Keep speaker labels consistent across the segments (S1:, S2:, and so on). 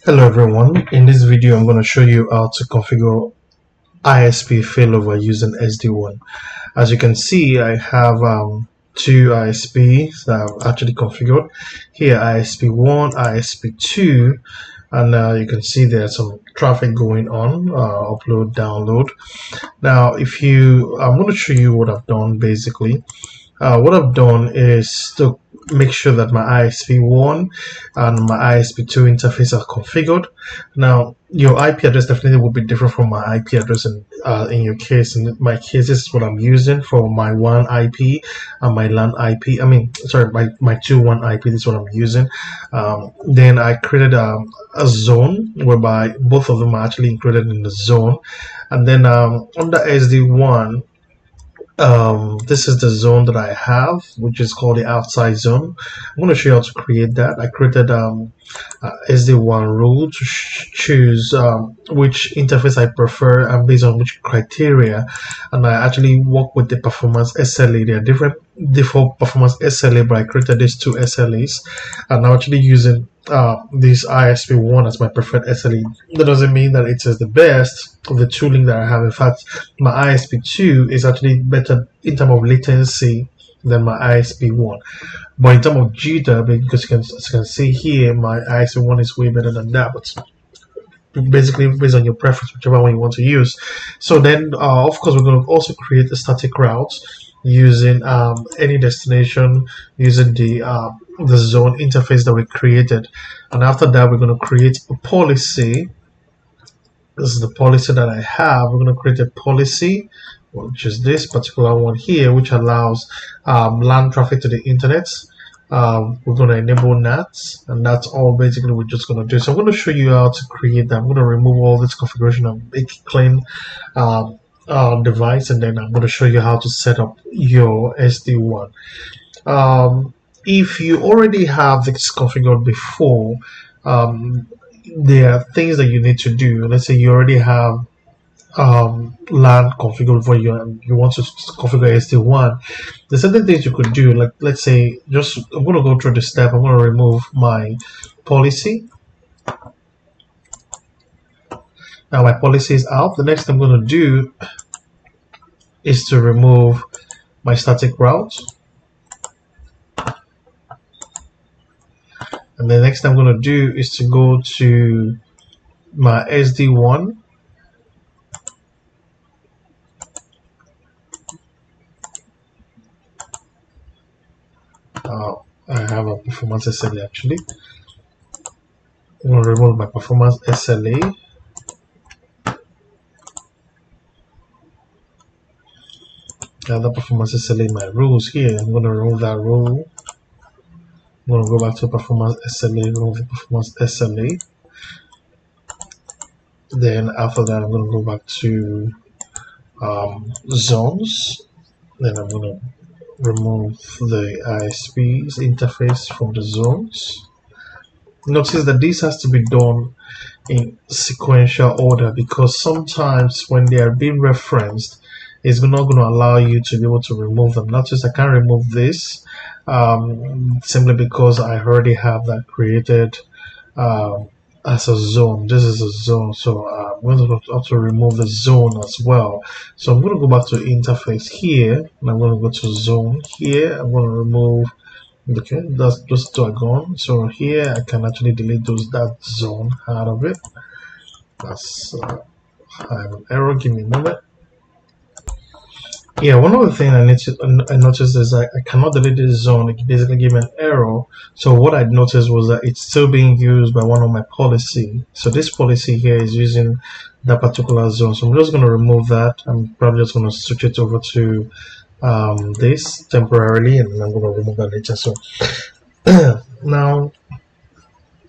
S1: Hello everyone, in this video I'm going to show you how to configure ISP failover using SD WAN. As you can see, I have two ISPs that I've actually configured. Here ISP1, ISP2, and you can see there's some traffic going on, upload, download. Now I'm going to show you what I've done basically. What I've done is to make sure that my ISP1 and my ISP2 interface are configured. Now, your IP address definitely will be different from my IP address in your case. In my case, this is what I'm using for my WAN IP and my LAN IP. My two WAN IP, this is what I'm using. Then I created a zone whereby both of them are actually included in the zone. And then under SD WAN, this is the zone that I have, which is called the outside zone. I'm going to show you how to create that. I created SD WAN rule to choose which interface I prefer and based on which criteria, and I actually work with the performance SLA. There are different default performance SLA, but I created these two SLAs, and I'm actually using this ISP1 as my preferred SLA. That doesn't mean that it is the best of the tooling that I have. In fact, my ISP2 is actually better in terms of latency than my ISP1. But in terms of jitter, because as you can see here, my ISP1 is way better than that. But basically based on your preference, whichever one you want to use. So then, of course, we're going to also create a static route using any destination using the zone interface that we created. And after that, we're going to create a policy. This is the policy that I have. We're going to create a policy, which is this particular one here, which allows LAN traffic to the internet. We're going to enable NAT, and that's all basically we're just going to do. So I'm going to show you how to create that. I'm going to remove all this configuration and make it clean device, and then I'm going to show you how to set up your SD WAN. If you already have this configured before, there are things that you need to do. Let's say you already have LAN configured for you and you want to configure SD WAN. There's certain things you could do, like let's say I'm going to go through the step. I'm going to remove my policy. Now my policy is out. The next thing I'm going to do is to remove my static route. And the next thing I'm going to do is to go to my SD WAN. I have a performance SLA actually. I'm going to remove my performance SLA. The performance SLA in my rules here. I'm going to remove that rule. I'm going to go back to performance SLA, remove the performance SLA. Then after that, I'm going to go back to zones. Then I'm going to remove the ISP's interface from the zones. Notice that this has to be done in sequential order, because sometimes when they are being referenced, it's not going to allow you to be able to remove them. Notice I can't remove this simply because I already have that created as a zone. This is a zone, so I'm going to have to remove the zone as well. So I'm going to go back to interface here, and I'm going to go to zone here. I'm going to remove. Okay, those two are gone. So here I can actually delete that zone out of it. That's I have an error. Give me a moment. Yeah, one other thing I noticed is I cannot delete this zone. It basically gave me an error. So what I noticed was that it's still being used by one of my policy. So this policy here is using that particular zone. So I'm just going to remove that. I'm probably just going to switch it over to this temporarily, and I'm going to remove that later. So now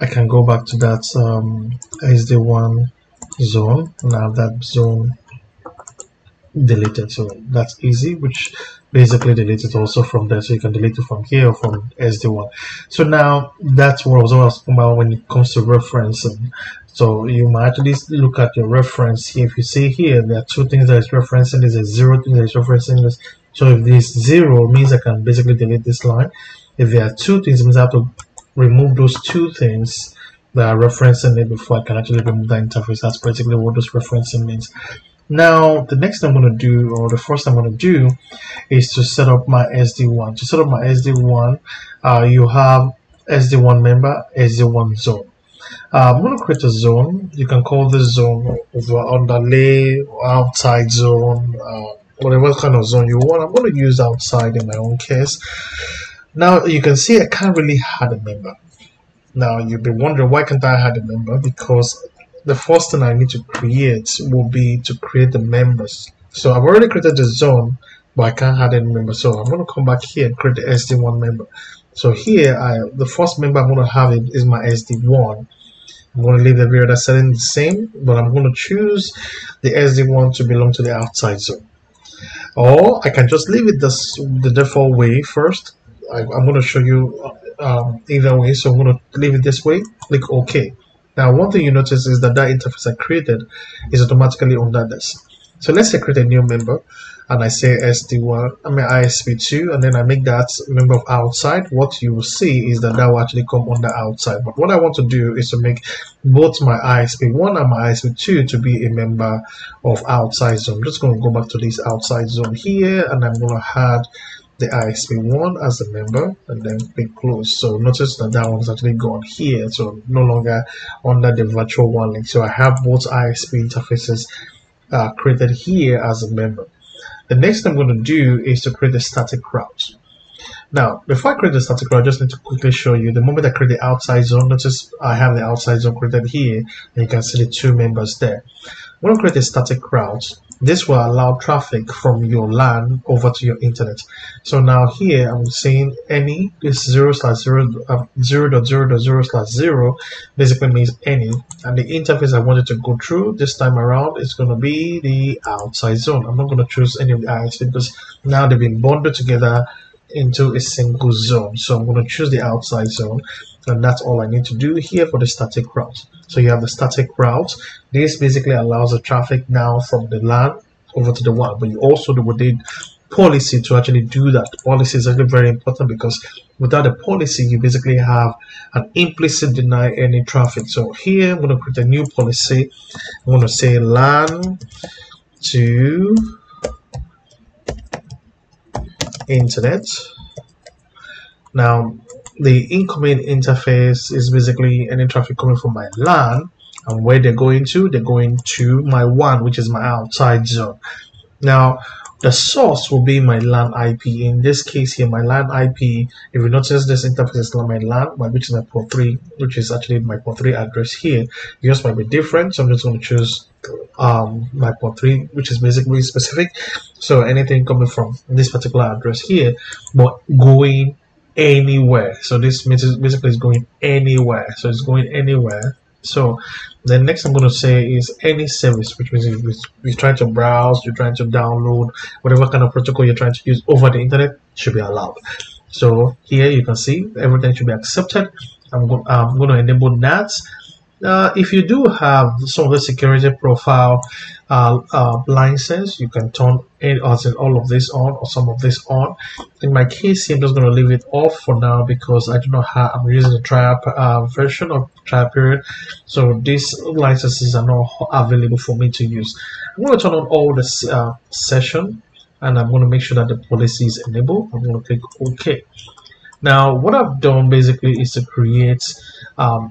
S1: I can go back to that SD WAN zone. Now that zone deleted, so that's easy, which basically deletes it also from there. So you can delete it from here or from SD WAN. So now that's what I was talking about when it comes to referencing. So you might actually look at your reference here. If you see here, there are two things that is referencing. There's a zero thing that is referencing this. So if this zero means I can basically delete this line. If there are two things, it means I have to remove those two things that are referencing it before I can actually remove that interface. That's basically what this referencing means. Now, the next thing I'm going to do, or the first thing I'm going to do, is to set up my SD WAN. To set up my SD WAN, you have SD WAN member, SD WAN zone. I'm going to create a zone. You can call this zone over underlay, outside zone, whatever kind of zone you want. I'm going to use outside in my own case. Now you can see I can't really add a member. Now you'll be wondering, why can't I add a member? Because the first thing I need to create will be to create the members. So I've already created the zone, but I can't add any member. So I'm going to come back here and create the SD WAN member. So here, the first member I'm going to have is my SD WAN. I'm going to leave every other setting the same, but I'm going to choose the SD WAN to belong to the outside zone. Or I can just leave it the default way first. I'm going to show you either way, so I'm going to leave it this way. Click OK. Now, one thing you notice is that interface I created is automatically on that desk. So let's say create a new member, and I say SD1, ISP2, and then I make that member of outside. What you will see is that will actually come under outside. But what I want to do is to make both my ISP1 and my ISP2 to be a member of outside zone. I'm just going to go back to this outside zone here, and I'm going to add the ISP1 as a member, and then click close. So notice that one's actually gone here, so no longer under the virtual WAN link. So I have both ISP interfaces created here as a member. The next thing I'm going to do is to create a static route. Now, before I create the static route, I just need to quickly show you the moment I create the outside zone. Notice I have the outside zone created here, and you can see the two members there. I'm going to create a static route. This will allow traffic from your LAN over to your internet. So now here I'm saying any, this 0/0.0/0 basically means any, and the interface I wanted to go through this time around is going to be the outside zone. I'm not going to choose any of the ISP because now they've been bundled together into a single zone. So I'm going to choose the outside zone, and that's all I need to do here for the static route. So you have the static route. This basically allows the traffic now from the LAN over to the WAN, but you also would need policy to actually do that. Policy is actually very important because without a policy, you basically have an implicit deny any traffic. So here I'm going to create a new policy. I'm going to say LAN to internet. Now the incoming interface is basically any traffic coming from my LAN, and where they're going to my WAN, which is my outside zone. Now the source will be my LAN IP. In this case here, my LAN IP, if you notice, this interface is my LAN, which is my port 3, which is actually my port 3 address here. Yours might be different, so I'm just going to choose my port 3, which is basically specific. So anything coming from this particular address here, but going anywhere. So this means basically is going anywhere. So it's going anywhere. So the next I'm going to say is any service, which means if you're trying to browse, you're trying to download, whatever kind of protocol you're trying to use over the internet should be allowed. So here you can see everything should be accepted. I'm going to enable that. If you do have some of the security profile license, you can turn all of this on or some of this on. In my case here, I'm just going to leave it off for now because I do not have, I'm using the trial version of trial period, so these licenses are not available for me to use. I'm going to turn on all the session, and I'm going to make sure that the policy is enabled. I'm going to click OK. Now what I've done basically is to create a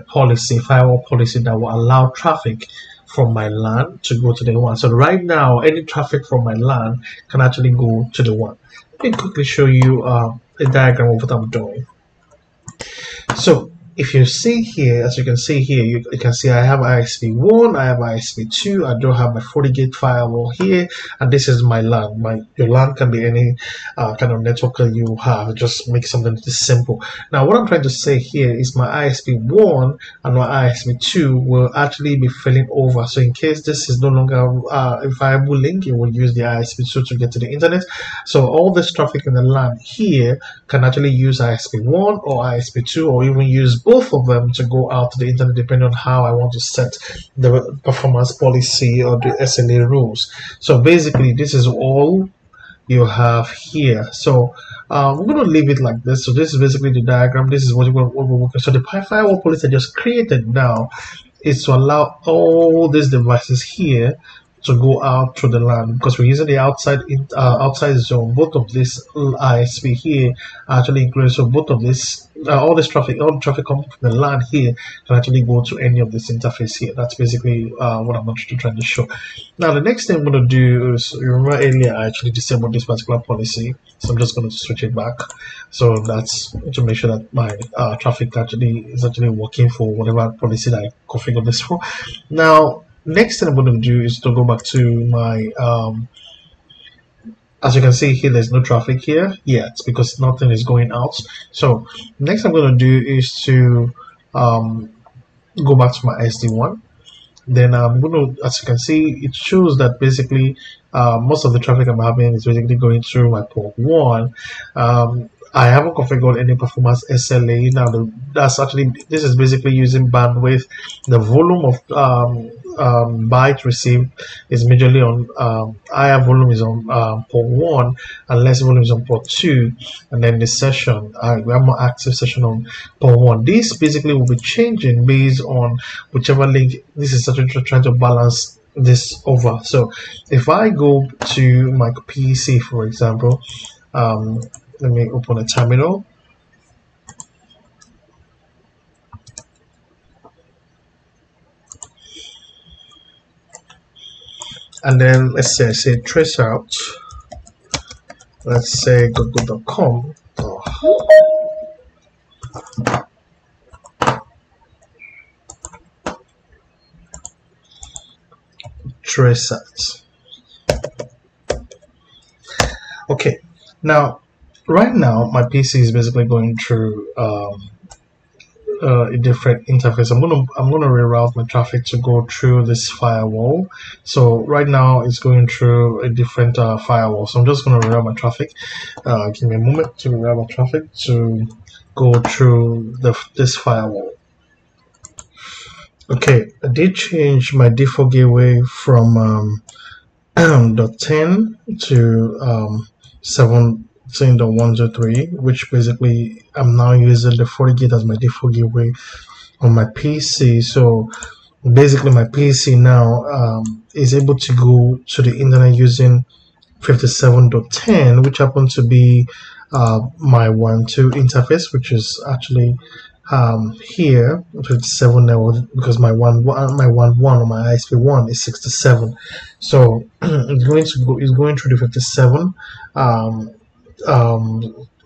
S1: policy, firewall policy that will allow traffic from my LAN to go to the WAN. So right now, any traffic from my LAN can actually go to the WAN. Let me quickly show you a diagram of what I'm doing. So if you see here, as you can see here, you can see I have ISP1, I have ISP2, I don't have my 40-gate firewall here, and this is my LAN. Your LAN can be any kind of network you have. Just make something this simple. Now, what I'm trying to say here is my ISP1 and my ISP2 will actually be failing over. So in case this is no longer a viable link, you will use the ISP2 to get to the internet. So all this traffic in the LAN here can actually use ISP1 or ISP2, or even use both of them to go out to the internet, depending on how I want to set the performance policy or the SLA rules. So basically, this is all you have here. So we're going to leave it like this. So this is basically the diagram. This is what we're working. So the firewall policy I just created now is to allow all these devices here to go out through the LAN, because we're using the outside zone. Both of this ISP here are actually included, so both of this all the traffic coming from the LAN here can actually go to any of this interface here. That's basically what I'm actually trying to show. Now the next thing I'm going to do is, you remember earlier I actually disabled this particular policy, so I'm just going to switch it back. So that's to make sure that my traffic is actually working for whatever policy that I configured this for. Now next thing I'm going to do is to go back to my as you can see here, there's no traffic here yet because nothing is going out. So next I'm going to do is to go back to my SD WAN. Then I'm going to, as you can see, it shows that basically most of the traffic I'm having is basically going through my port 1. I haven't configured any performance SLA. Now this is basically using bandwidth. The volume of byte received is majorly on higher volume is on port 1 and less volume is on port 2, and then the session we have more active session on port 1. This basically will be changing based on whichever link. This is actually trying to balance this over. So if I go to my PC, for example, let me open a terminal. And then let's say trace out. Let's say google.com. Trace out. Okay, now right now my PC is basically going through a different interface. I'm gonna reroute my traffic to go through this firewall. So right now it's going through a different firewall. So I'm just gonna reroute my traffic. Give me a moment to reroute my traffic to go through this firewall. Okay, I did change my default gateway from .10 to 17.103, which basically I'm now using the 40 gate as my default gateway on my PC. So basically my PC now is able to go to the internet using 57.10, which happens to be my 1.2 interface, which is actually here 57 now, because my 1.1 on my ISP1 is 67. So it's going through the 57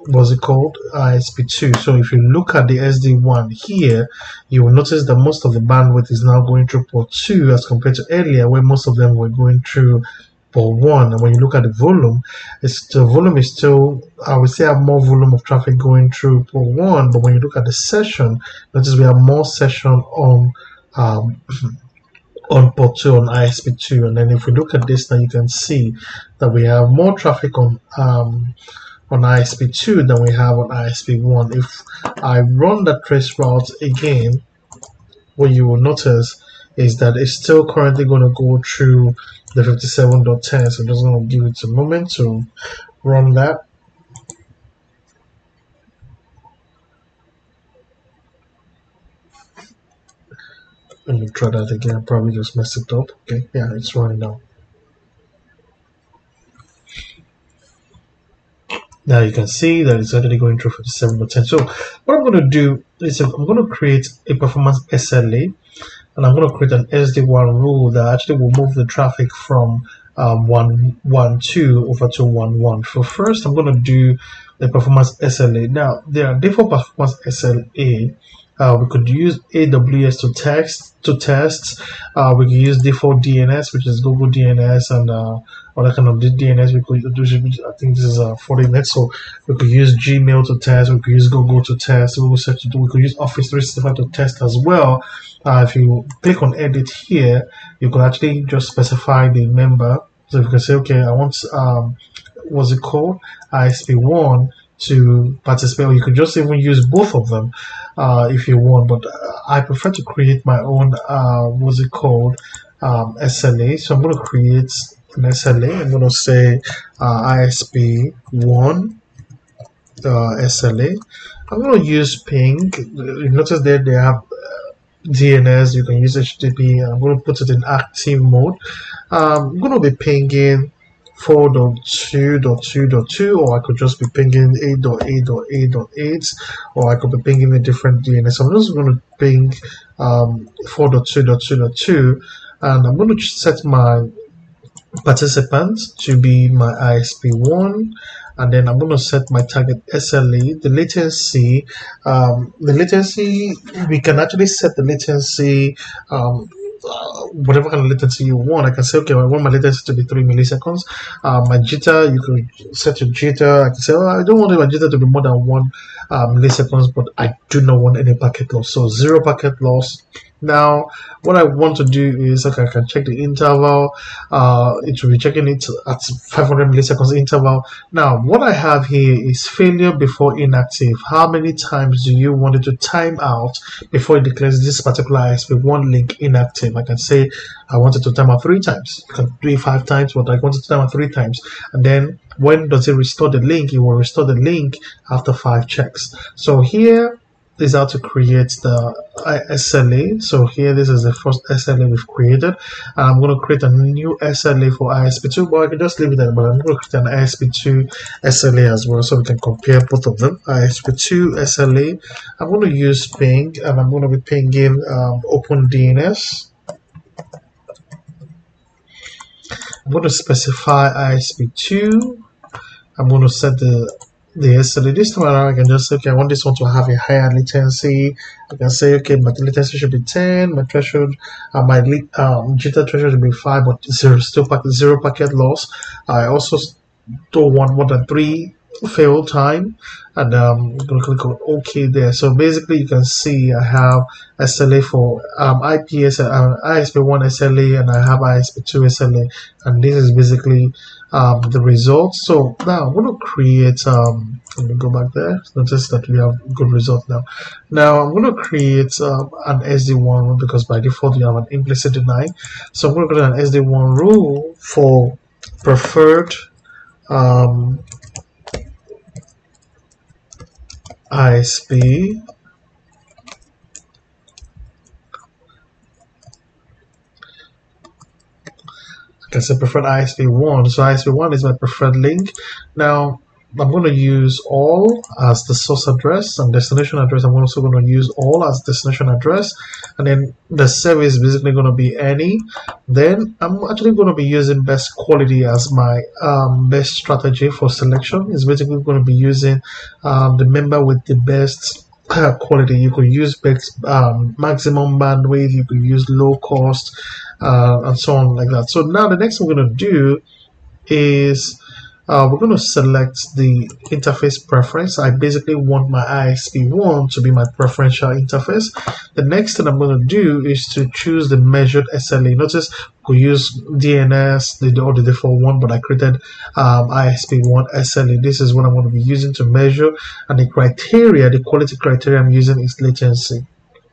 S1: what's it called, ISP2. So if you look at the SD WAN here, you will notice that most of the bandwidth is now going through port 2 as compared to earlier where most of them were going through port 1. And when you look at the volume, the volume is still, I would say, I have more volume of traffic going through port 1, but when you look at the session, notice we have more session on on port 2 on ISP2. And then if we look at this now, you can see that we have more traffic on ISP2 than we have on ISP1. If I run that trace route again, what you will notice is that it's still currently going to go through the 57.10. So I'm just going to give it a moment to run that. Let me try that again. I probably just messed it up. Okay, yeah, it's running now. Now you can see that it's already going through 57.10. So what I'm going to do is I'm going to create a performance SLA, and I'm going to create an SD WAN rule that actually will move the traffic from 1.1.2 over to 1.1. So first I'm going to do the performance SLA. Now there are different performance SLA. We could use AWS to test. We could use default DNS, which is Google DNS, and other kind of DNS. We could do, I think this is 40net. So we could use Gmail to test. We could use Google to test. Google Search to do. We could use Office 365 to test as well. If you click on edit here, you could actually just specify the member. So you can say, okay, I want what's it called, ISP1 to participate, or you could just even use both of them if you want, but I prefer to create my own what's it called, SLA. So I'm going to create an SLA. I'm going to say ISP 1 SLA. I'm going to use ping. You notice that they have DNS. You can use HTTP. I'm going to put it in active mode. I'm going to be pinging 4.2.2.2, or I could just be pinging 8.8.8.8, or I could be pinging a different DNS. I'm just going to ping 4.2.2.2, and I'm going to set my participants to be my ISP1, and then I'm going to set my target SLA. The latency, we can actually set the latency whatever kind of latency you want. I can say, okay, I want my latency to be 3 milliseconds. My jitter, you could set your jitter. I can say, oh, I don't want my jitter to be more than 1 milliseconds, but I do not want any packet loss. So 0 packet loss. Now, what I want to do is, okay, I can check the interval. It will be checking it at 500 milliseconds interval. Now, what I have here is failure before inactive. How many times do you want it to time out before it declares this particular ISP1 link inactive? I can say I want it to time out 3 times. You can do it 5 times, but I want it to time out 3 times. And then when does it restore the link? It will restore the link after 5 checks. So here is how to create the SLA. So here, this is the first SLA we've created, and I'm going to create a new SLA for ISP2, but I can just leave it there. But I'm going to create an ISP2 SLA as well, so we can compare both of them. ISP2 SLA. I'm going to use ping, and I'm going to be pinging open DNS. I'm going to specify ISP2. I'm going to set the SLA. This time around, I can just say, okay, I want this one to have a higher latency. I can say, okay, my latency should be 10, my threshold, my jitter threshold should be 5, but zero packet loss. I also don't want more than 3 fail time, and I'm going to click on OK there. So basically, you can see I have SLA for ISP1 SLA, and I have ISP2 SLA, and this is basically the results. So now I'm going to create let me go back there. Notice that we have good result now. Now I'm going to create an SD WAN, because by default you have an implicit deny. So I'm going to create an SD WAN rule for preferred ISP. I can say preferred ISP1. So ISP1 is my preferred link. Now I'm going to use all as the source address, and destination address I'm also going to use all as destination address, and then the service is basically going to be any. Then I'm actually going to be using best quality as my best strategy for selection. It's basically going to be using the member with the best quality. You could use best, maximum bandwidth, you could use low cost, and so on like that. So now the next thing we're going to do is we're going to select the interface preference. I basically want my ISP1 to be my preferential interface. The next thing I'm going to do is to choose the measured SLA. Notice we use DNS, the default one, but I created ISP1 SLA. This is what I'm going to be using to measure, and the criteria, the quality criteria I'm using is latency.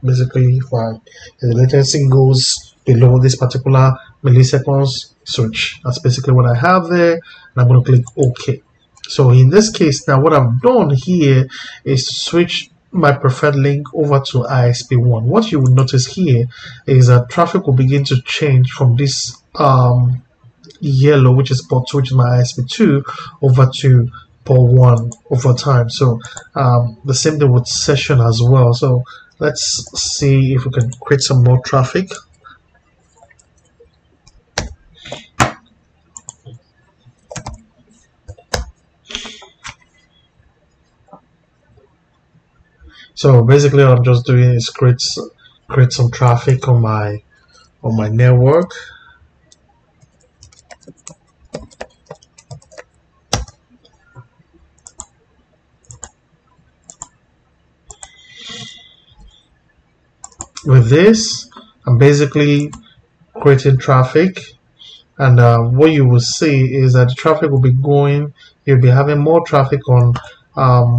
S1: Basically, if the latency goes below this particular milliseconds, switch. That's basically what I have there, and I'm going to click OK. So in this case, now what I've done here is to switch my preferred link over to ISP1. What you will notice here is that traffic will begin to change from this yellow, which is port 2, which is my ISP2, over to port 1 over time. So the same thing with session as well. So let's see if we can create some more traffic. So basically, what I'm just doing is create some traffic on my network. With this, I'm basically creating traffic, and what you will see is that the traffic will be going. You'll be having more traffic on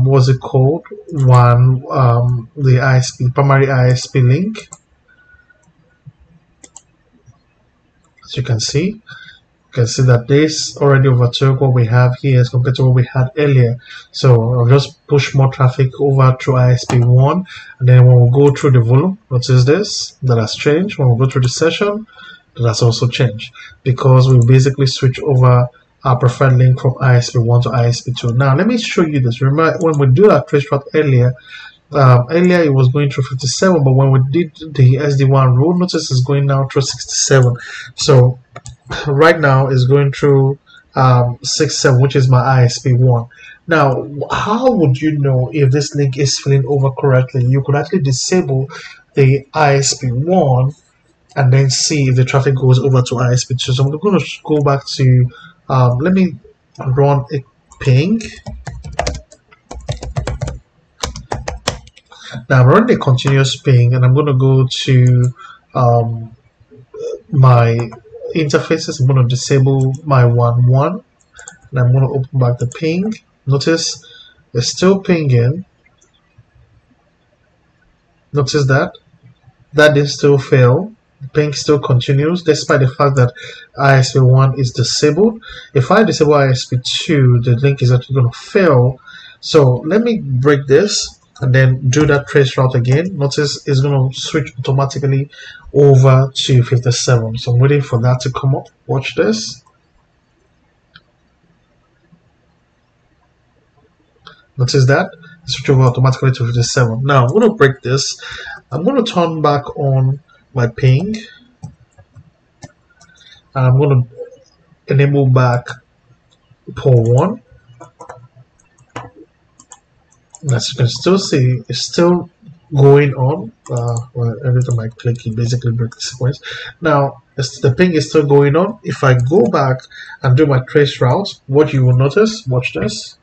S1: what's it called? The ISP, primary ISP link, as you can see. You can see that this already overtook what we have here as compared to what we had earlier. So I'll just push more traffic over through ISP1, and then when we go through the volume, notice this, that has changed. When we go through the session, that has also changed, because we basically switch over our preferred link from ISP1 to ISP2. Now let me show you this. Remember when we do that trace route earlier, earlier it was going through 57, but when we did the SD WAN rule, notice it's going now through 67. So right now is going through 67, which is my ISP1. Now, how would you know if this link is filling over correctly? You could actually disable the ISP1 and then see if the traffic goes over to ISP2. So I'm going to go back to, let me run a ping. Now I'm running a continuous ping, and I'm going to go to my interfaces. I'm going to disable my 1.1, and I'm going to open back the ping. Notice it's still pinging. Notice that didn't still fail. The ping still continues despite the fact that ISP1 is disabled. If I disable ISP2, the link is actually going to fail. So let me break this and then do that trace route again. Notice it's going to switch automatically over to 57. So I'm waiting for that to come up. Watch this. Notice that switch over automatically to 57. Now I'm going to break this. I'm going to turn back on my ping, and I'm going to enable back port 1. As you can still see, it's still going on. Well, every time I click, it basically breaks the sequence. Now, the ping is still going on. If I go back and do my trace route, what you will notice, watch this.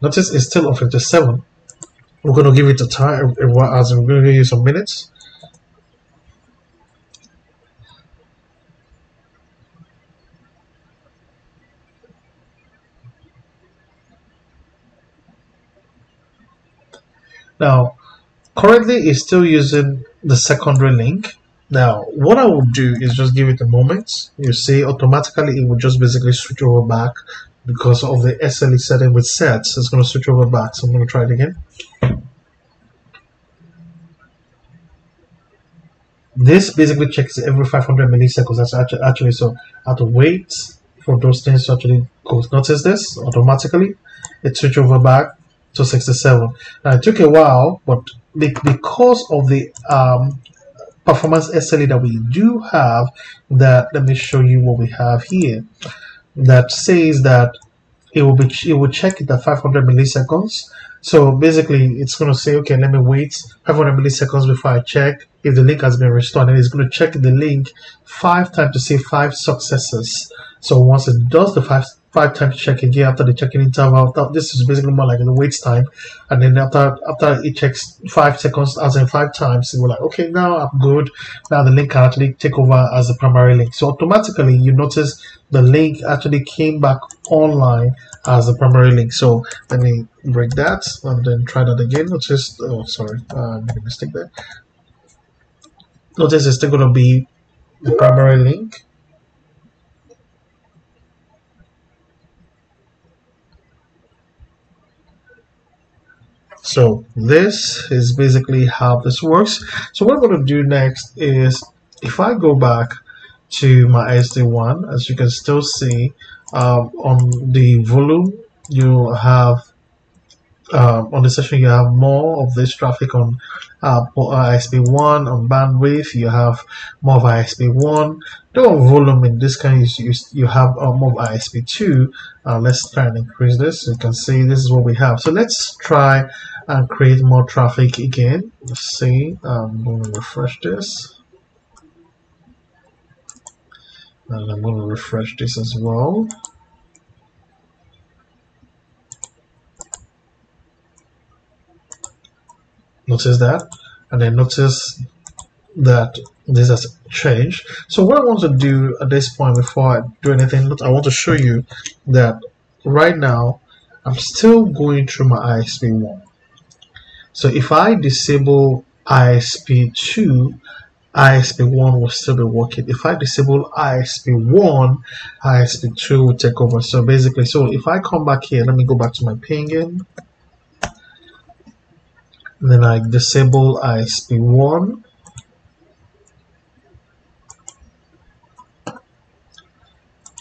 S1: Notice it's still on 57. We're going to give it a time, as we're going to give you some minutes. Now, currently it's still using the secondary link. Now, what I will do is just give it a moment. You see, automatically it will just basically switch over back because of the SLE setting with sets. It's going to switch over back. So I'm going to try it again. This basically checks every 500 milliseconds. That's actually so I have to wait for those things to actually go. Notice this automatically it switched over back to 67. Now it took a while, but because of the performance SLE that we do have, that let me show you what we have here. That says that it will check it at 500 milliseconds. So basically, it's going to say, okay, let me wait 500 milliseconds before I check if the link has been restored, and it's going to check the link 5 times to see 5 successes. So once it does the five times check again after the checking interval, this is basically more like the wait time, and then after it checks 5 seconds, as in 5 times, we're like, okay, now I'm good. Now the link can actually take over as the primary link. So automatically, you notice the link actually came back online as the primary link. So let me break that and then try that again. Notice, oh sorry, I made a mistake there. Notice it's still going to be the primary link. So this is basically how this works. So what I'm going to do next is, if I go back to my SD WAN, as you can still see on the volume, you have on the session you have more of this traffic on ISP1. On bandwidth you have more of ISP1. Though on volume, in this case you have more of ISP2. Let's try and increase this. You can see this is what we have. So let's try and create more traffic again. Let's see. I'm going to refresh this, and I'm going to refresh this as well. Notice that, and then notice that this has changed. So what I want to do at this point, before I do anything, I want to show you that right now I'm still going through my ISP1. So if I disable ISP2, ISP1 will still be working. If I disable ISP1, ISP2 will take over. So basically, so if I come back here, let me go back to my pinging. Then I disable ISP1.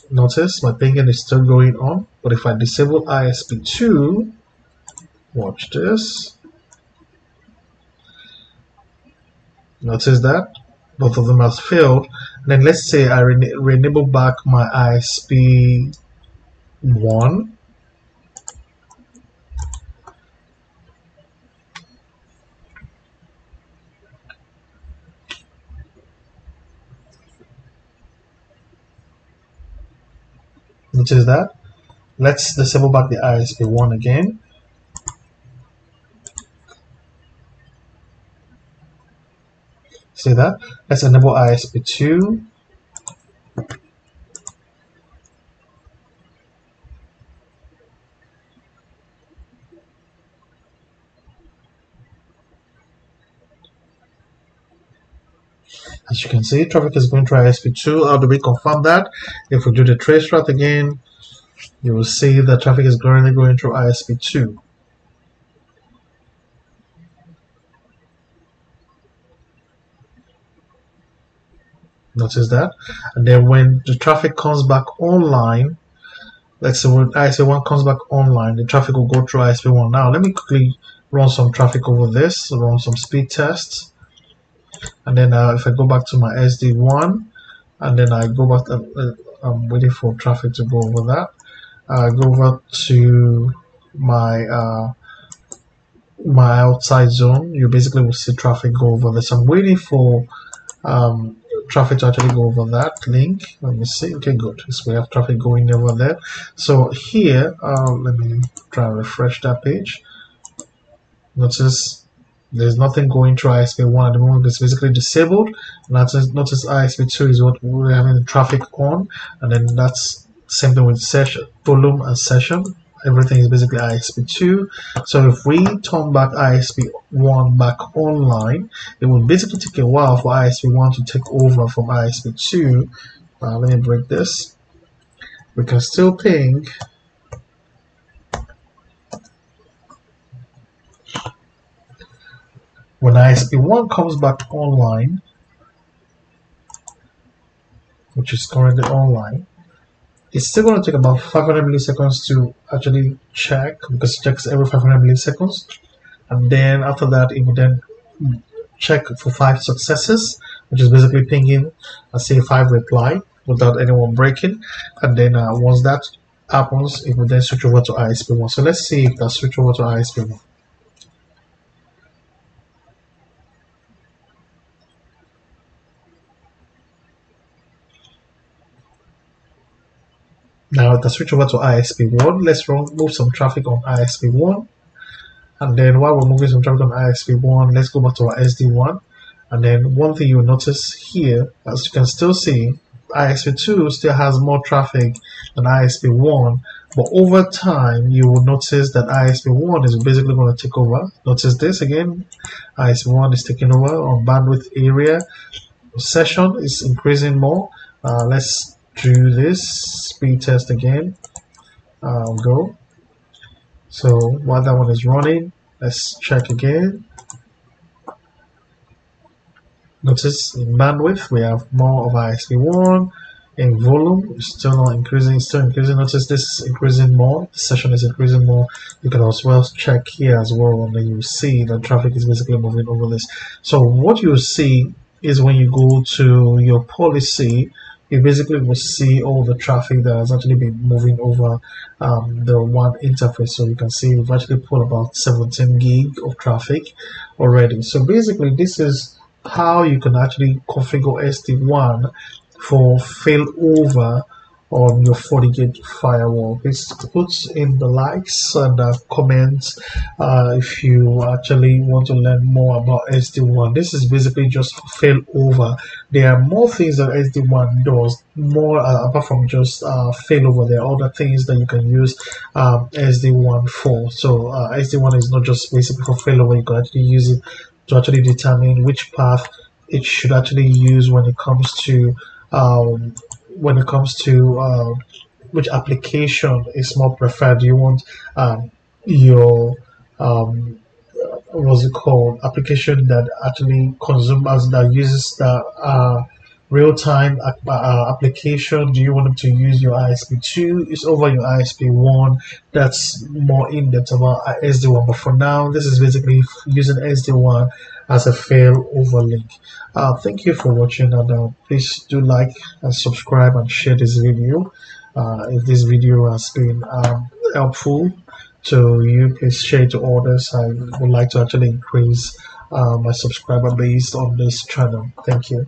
S1: Notice my pinging is still going on. But if I disable ISP2, watch this. Notice that both of them have failed. And then let's say I re-enable back my ISP1. Notice that. Let's disable back the ISP1 again. See that? Let's enable ISP2. As you can see, traffic is going through ISP2. How do we confirm that? If we do the trace route again, you will see that traffic is currently going through ISP2. Notice that. And then when the traffic comes back online, let's say when ISP1 comes back online, the traffic will go through ISP1. Now, let me quickly run some traffic over this, run some speed tests. And then if I go back to my SD WAN, and then I go back, I'm waiting for traffic to go over that. Go over to my my outside zone. You basically will see traffic go over this. I'm waiting for traffic to actually go over that link. Let me see. Okay, good. So we have traffic going over there. So here, let me try and refresh that page. Notice there's nothing going through ISP1 at the moment. It's basically disabled. Notice ISP2 is what we're having the traffic on, and then that's same thing with session, volume and session. Everything is basically ISP2. So if we turn back ISP1 back online, it will basically take a while for ISP1 to take over from ISP2. Let me break this. We can still ping. When ISP1 comes back online, which is currently online, it's still going to take about 500 milliseconds to actually check, because it checks every 500 milliseconds. And then after that, it will then check for 5 successes, which is basically pinging and say 5 reply without anyone breaking. And then once that happens, it will then switch over to ISP1. So let's see if that switch over to ISP1. Now to switch over to ISP1, let's move some traffic on ISP1. And then while we're moving some traffic on ISP1, let's go back to our SD WAN. And then one thing you'll notice here, as you can still see, ISP2 still has more traffic than ISP1. But over time, you will notice that ISP1 is basically going to take over. Notice this again, ISP1 is taking over on bandwidth area. Session is increasing more. Let's do this speed test again. Go. So while that one is running, let's check again. Notice in bandwidth we have more of ISP1. In volume, it's still not increasing, it's still increasing. Notice this is increasing more, the session is increasing more. You can as well check here as well, and then you see that traffic is basically moving over this. So what you see is when you go to your policy, you basically will see all the traffic that has actually been moving over the WAN interface. So you can see we've actually pulled about 17 gig of traffic already. So basically this is how you can actually configure SD WAN for failover on your 40 gig firewall. Please put in the likes and comments if you actually want to learn more about SD-WAN. This is basically just failover. There are more things that SD-WAN does, more apart from just failover. There are other things that you can use SD-WAN for. So SD-WAN is not just basically for failover. You can actually use it to actually determine which path it should actually use when it comes to um, which application is more preferred. You want your um, what's it called, application that actually consumers that uses the real-time application. Do you want them to use your ISP2? It's over your ISP1. That's more in-depth about SD-WAN, but for now this is basically using SD-WAN as a failover link. Thank you for watching, and please do like and subscribe and share this video. If this video has been helpful to you, please share it to others. I would like to actually increase my subscriber base on this channel. Thank you.